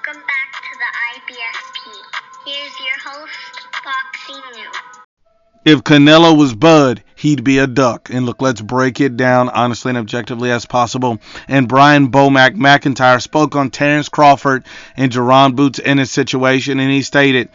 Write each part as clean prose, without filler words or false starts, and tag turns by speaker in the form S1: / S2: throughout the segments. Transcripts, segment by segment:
S1: Welcome back to the IBFP. Here's your host, Foxy New.
S2: If Canelo was Bud, he'd be a duck. And look, let's break it down honestly and objectively as possible. And Brian Bomack McIntyre spoke on Terence Crawford and Jaron Boots Ennis situation, and he stated,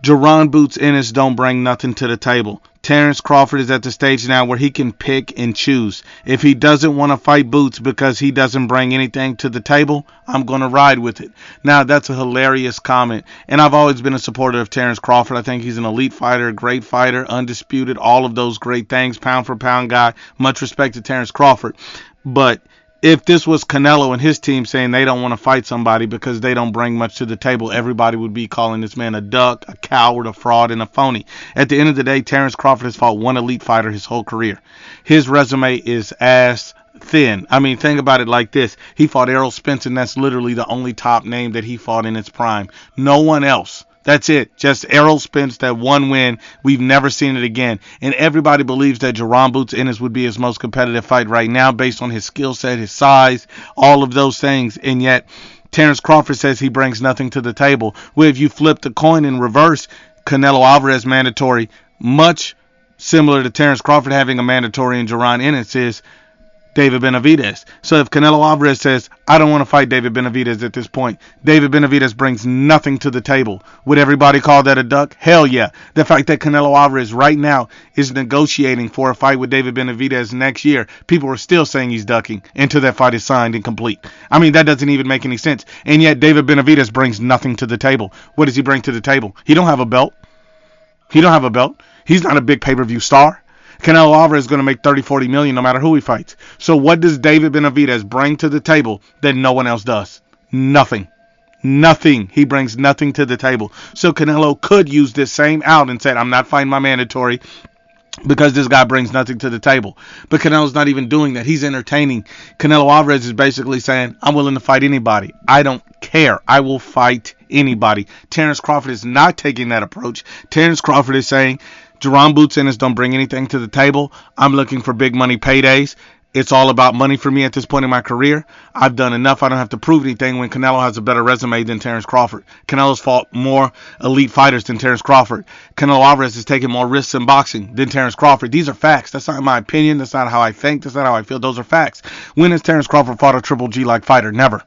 S2: Jaron Boots Ennis don't bring nothing to the table. Terence Crawford is at the stage now where he can pick and choose. If he doesn't want to fight Boots because he doesn't bring anything to the table, I'm going to ride with it. Now, that's a hilarious comment, and I've always been a supporter of Terence Crawford. I think he's an elite fighter, great fighter, undisputed, all of those great things, pound for pound guy. Much respect to Terence Crawford. But if this was Canelo and his team saying they don't want to fight somebody because they don't bring much to the table, everybody would be calling this man a duck, a coward, a fraud, and a phony. At the end of the day, Terence Crawford has fought one elite fighter his whole career. His resume is ass thin. I mean, think about it like this. He fought Errol Spence, and that's literally the only top name that he fought in its prime. No one else. That's it. Just Errol Spence, that one win. We've never seen it again. And everybody believes that Jaron Boots Ennis would be his most competitive fight right now based on his skill set, his size, all of those things. And yet, Terence Crawford says he brings nothing to the table. Well, if you flip the coin in reverse, Canelo Alvarez mandatory, much similar to Terence Crawford having a mandatory and Jaron Ennis is David Benavidez. So if Canelo Alvarez says, I don't want to fight David Benavidez at this point, David Benavidez brings nothing to the table. Would everybody call that a duck? Hell yeah. The fact that Canelo Alvarez right now is negotiating for a fight with David Benavidez next year, people are still saying he's ducking until that fight is signed and complete. I mean, that doesn't even make any sense. And yet David Benavidez brings nothing to the table. What does he bring to the table? He don't have a belt. He's not a big pay-per-view star. Canelo Alvarez is going to make $30-40 million no matter who he fights. So what does David Benavidez bring to the table that no one else does? Nothing. Nothing. He brings nothing to the table. So Canelo could use this same out and say, I'm not fighting my mandatory because this guy brings nothing to the table. But Canelo's not even doing that. He's entertaining. Canelo Alvarez is basically saying, I'm willing to fight anybody. I don't care. I will fight anybody. Terence Crawford is not taking that approach. Terence Crawford is saying, Jaron Boots Ennis don't bring anything to the table. I'm looking for big money paydays. It's all about money for me at this point in my career. I've done enough. I don't have to prove anything when Canelo has a better resume than Terence Crawford. Canelo's fought more elite fighters than Terence Crawford. Canelo Alvarez has taken more risks in boxing than Terence Crawford. These are facts. That's not my opinion. That's not how I think. That's not how I feel. Those are facts. When has Terence Crawford fought a Triple G-like fighter? Never.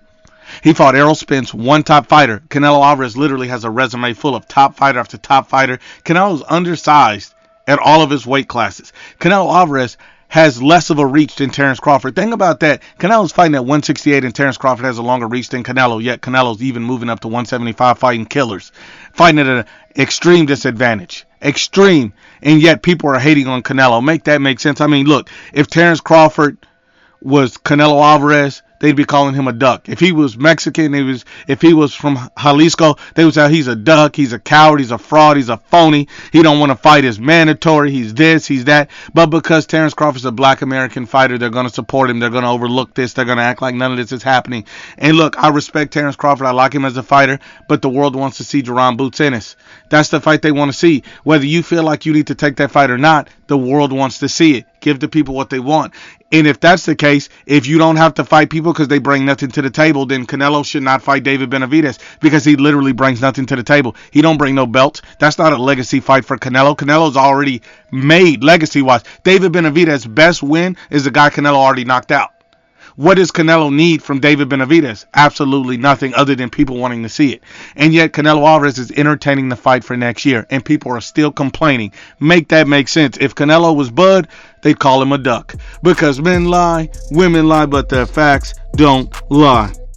S2: He fought Errol Spence, one top fighter. Canelo Alvarez literally has a resume full of top fighter after top fighter. Canelo's undersized at all of his weight classes. Canelo Alvarez has less of a reach than Terence Crawford. Think about that. Canelo's fighting at 168 and Terence Crawford has a longer reach than Canelo, yet Canelo's even moving up to 175 fighting killers. Fighting at an extreme disadvantage. Extreme. And yet people are hating on Canelo. Make that make sense. I mean, look, if Terence Crawford was Canelo Alvarez, they'd be calling him a duck. If he was Mexican, if he was from Jalisco, they would say he's a duck, he's a coward, he's a fraud, he's a phony. He don't want to fight his mandatory, he's this, he's that. But because Terence Crawford's a black American fighter, they're going to support him. They're going to overlook this. They're going to act like none of this is happening. And look, I respect Terence Crawford. I like him as a fighter, but the world wants to see Jaron Boots Ennis. That's the fight they want to see. Whether you feel like you need to take that fight or not, the world wants to see it. Give the people what they want. And if that's the case, if you don't have to fight people because they bring nothing to the table, then Canelo should not fight David Benavidez because he literally brings nothing to the table. He don't bring no belts. That's not a legacy fight for Canelo. Canelo's already made legacy-wise. David Benavidez's best win is the guy Canelo already knocked out. What does Canelo need from David Benavidez? Absolutely nothing other than people wanting to see it. And yet Canelo Alvarez is entertaining the fight for next year, and people are still complaining. Make that make sense. If Canelo was Bud, they'd call him a duck. Because men lie, women lie, but the facts don't lie.